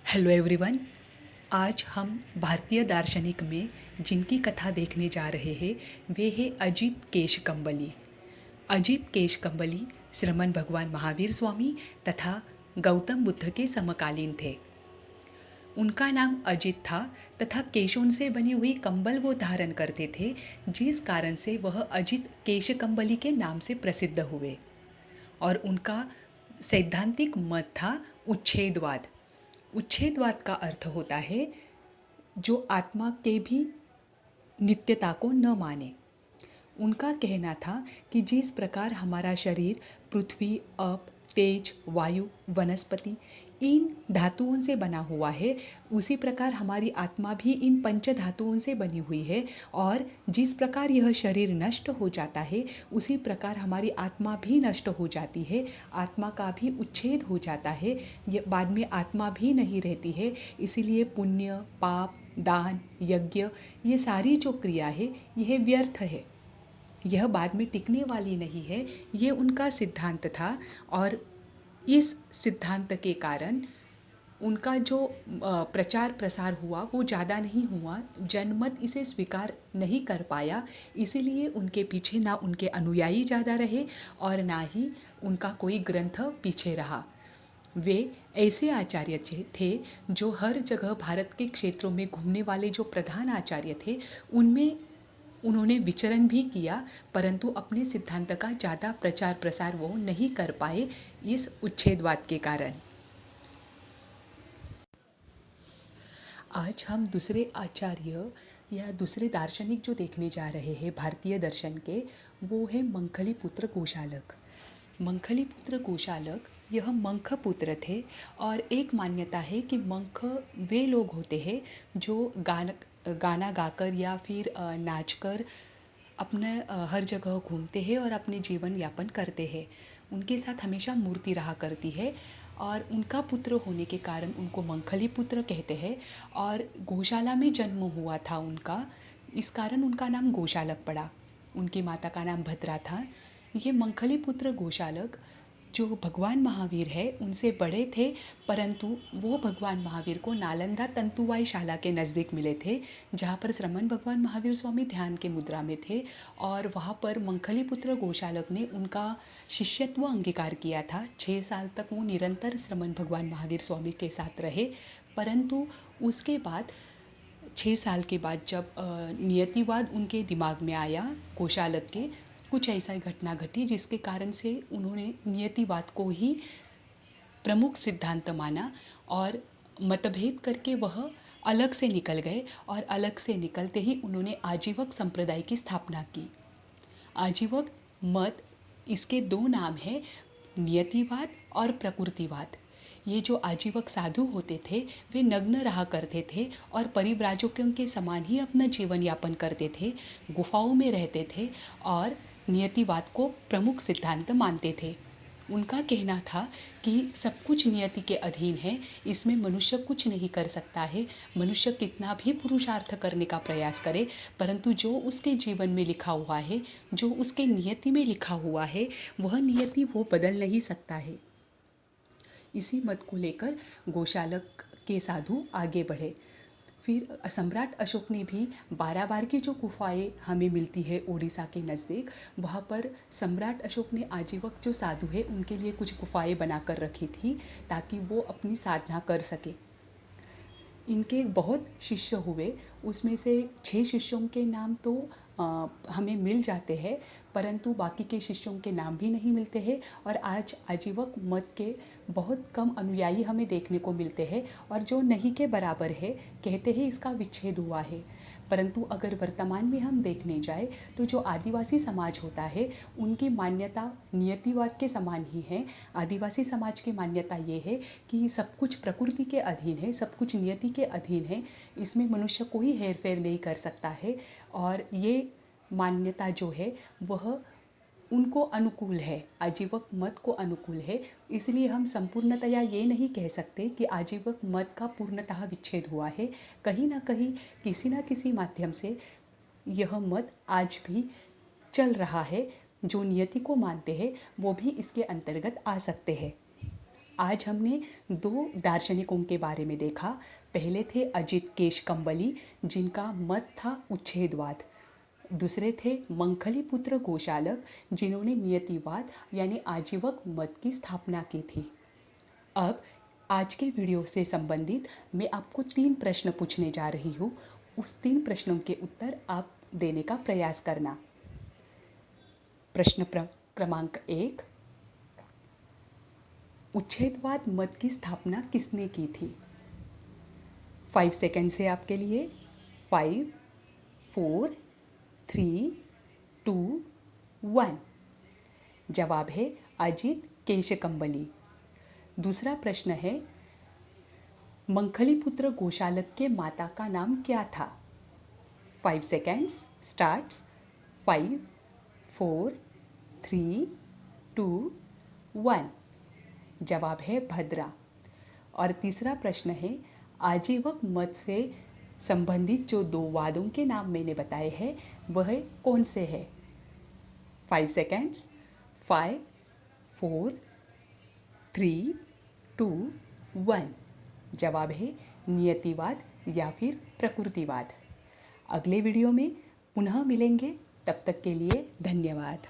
Hello everyone. आज हम भारतीय दार्शनिक में जिनकी कथा देखने जा रहे हैं वे हैं अजित केशकम्बली। अजित केशकम्बली श्रमण भगवान महावीर स्वामी तथा गौतम बुद्ध के समकालीन थे। उनका नाम अजित था तथा केशों से बनी हुई कंबल वो धारण करते थे, जिस कारण से वह अजित केशकम्बली के नाम से प्रसिद्ध हुए। और उनका सैद्धांतिक मत था उच्छेदवाद। उच्छेदवाद का अर्थ होता है जो आत्मा के भी नित्यता को न माने। उनका कहना था कि जिस प्रकार हमारा शरीर पृथ्वी, अप, तेज, वायु, वनस्पति इन धातुओं से बना हुआ है, उसी प्रकार हमारी आत्मा भी इन पंच धातुओं से बनी हुई है। और जिस प्रकार यह शरीर नष्ट हो जाता है, उसी प्रकार हमारी आत्मा भी नष्ट हो जाती है। आत्मा का भी उच्छेद हो जाता है, ये बाद में आत्मा भी नहीं रहती है। इसीलिए पुण्य, पाप, दान, यज्ञ ये सारी जो क्रिया है यह व्यर्थ है, यह बाद में टिकने वाली नहीं है। ये उनका सिद्धांत था। और इस सिद्धांत के कारण उनका जो प्रचार प्रसार हुआ वो ज़्यादा नहीं हुआ। जनमत इसे स्वीकार नहीं कर पाया, इसीलिए उनके पीछे ना उनके अनुयायी ज़्यादा रहे और ना ही उनका कोई ग्रंथ पीछे रहा। वे ऐसे आचार्य थे जो हर जगह भारत के क्षेत्रों में घूमने वाले जो प्रधान आचार्य थे उनमें उन्होंने विचरण भी किया, परंतु अपने सिद्धांत का ज़्यादा प्रचार प्रसार वो नहीं कर पाए इस उच्छेदवाद के कारण। आज हम दूसरे आचार्य या दूसरे दार्शनिक जो देखने जा रहे हैं भारतीय दर्शन के, वो है मंखलीपुत्र गोशालक। मंखलीपुत्र गोशालक यह मंख पुत्र थे। और एक मान्यता है कि मंख वे लोग होते हैं जो गाना गाकर या फिर नाचकर अपने हर जगह घूमते हैं और अपने जीवन यापन करते हैं। उनके साथ हमेशा मूर्ति रहा करती है और उनका पुत्र होने के कारण उनको मंखली पुत्र कहते हैं। और गौशाला में जन्म हुआ था उनका, इस कारण उनका नाम गोशालक पड़ा। उनकी माता का नाम भद्रा था। ये मंखली पुत्र गोशालक जो भगवान महावीर है उनसे बड़े थे, परंतु वो भगवान महावीर को नालंदा तंतुवाई शाला के नज़दीक मिले थे, जहाँ पर श्रमण भगवान महावीर स्वामी ध्यान के मुद्रा में थे। और वहाँ पर मंखलीपुत्र गोशालक ने उनका शिष्यत्व अंगीकार किया था। 6 साल तक वो निरंतर श्रमण भगवान महावीर स्वामी के साथ रहे। परंतु उसके बाद 6 साल के बाद जब नियतिवाद उनके दिमाग में आया, गोशालक के कुछ ऐसा घटना घटी जिसके कारण से उन्होंने नियतिवाद को ही प्रमुख सिद्धांत माना और मतभेद करके वह अलग से निकल गए। और अलग से निकलते ही उन्होंने आजीवक संप्रदाय की स्थापना की। आजीवक मत, इसके 2 नाम हैं, नियतिवाद और प्रकृतिवाद। ये जो आजीवक साधु होते थे वे नग्न रहा करते थे और परिव्राजकों के समान ही अपना जीवन यापन करते थे, गुफाओं में रहते थे और नियतिवाद को प्रमुख सिद्धांत मानते थे। उनका कहना था कि सब कुछ नियति के अधीन है, इसमें मनुष्य कुछ नहीं कर सकता है। मनुष्य कितना भी पुरुषार्थ करने का प्रयास करे, परंतु जो उसके जीवन में लिखा हुआ है, जो उसके नियति में लिखा हुआ है, वह नियति वो बदल नहीं सकता है। इसी मत को लेकर गोशालक के साधु आगे बढ़े। फिर सम्राट अशोक ने भी बाराबार की जो गुफाएं हमें मिलती है उड़ीसा के नज़दीक, वहाँ पर सम्राट अशोक ने आजीवक जो साधु है उनके लिए कुछ गुफाएं बनाकर रखी थी ताकि वो अपनी साधना कर सके। इनके बहुत शिष्य हुए, उसमें से 6 शिष्यों के नाम तो हमें मिल जाते हैं, परंतु बाकी के शिष्यों के नाम भी नहीं मिलते हैं। और आज आजीवक मत के बहुत कम अनुयायी हमें देखने को मिलते हैं और जो नहीं के बराबर है, कहते हैं इसका विच्छेद हुआ है। परंतु अगर वर्तमान में हम देखने जाए तो जो आदिवासी समाज होता है उनकी मान्यता नियतिवाद के समान ही है। आदिवासी समाज की मान्यता ये है कि सब कुछ प्रकृति के अधीन है, सब कुछ नियति के अधीन है, इसमें मनुष्य कोई हेर फेर नहीं कर सकता है। और ये मान्यता जो है वह उनको अनुकूल है, आजीवक मत को अनुकूल है। इसलिए हम संपूर्णतया ये नहीं कह सकते कि आजीवक मत का पूर्णतः विच्छेद हुआ है। कहीं ना कहीं किसी न किसी माध्यम से यह मत आज भी चल रहा है। जो नियति को मानते हैं वो भी इसके अंतर्गत आ सकते हैं। आज हमने दो दार्शनिकों के बारे में देखा। पहले थे अजित केशकम्बली, जिनका मत था उच्छेदवाद। दूसरे थे मंखलीपुत्र गोशालक, जिन्होंने नियतिवाद यानी आजीवक मत की स्थापना की थी। अब आज के वीडियो से संबंधित मैं आपको 3 प्रश्न पूछने जा रही हूँ। उस 3 प्रश्नों के उत्तर आप देने का प्रयास करना। प्रश्न क्रमांक 1, उच्छेदवाद मत की स्थापना किसने की थी? 5 सेकंड से आपके लिए। 5, 4, 3, 2, 1। जवाब है अजित केशकम्बली। दूसरा प्रश्न है, मंखलीपुत्र गोशालक के माता का नाम क्या था? 5 सेकंड्स स्टार्ट्स। 5, 4, 3, 2, 1। जवाब है भद्रा। और तीसरा प्रश्न है, आजीवक मत से संबंधित जो 2 वादों के नाम मैंने बताए हैं वह कौन से हैं? 5 सेकंड्स। 5, 4, 3, 2, 1। जवाब है नियतिवाद या फिर प्रकृतिवाद। अगले वीडियो में पुनः मिलेंगे, तब तक के लिए धन्यवाद।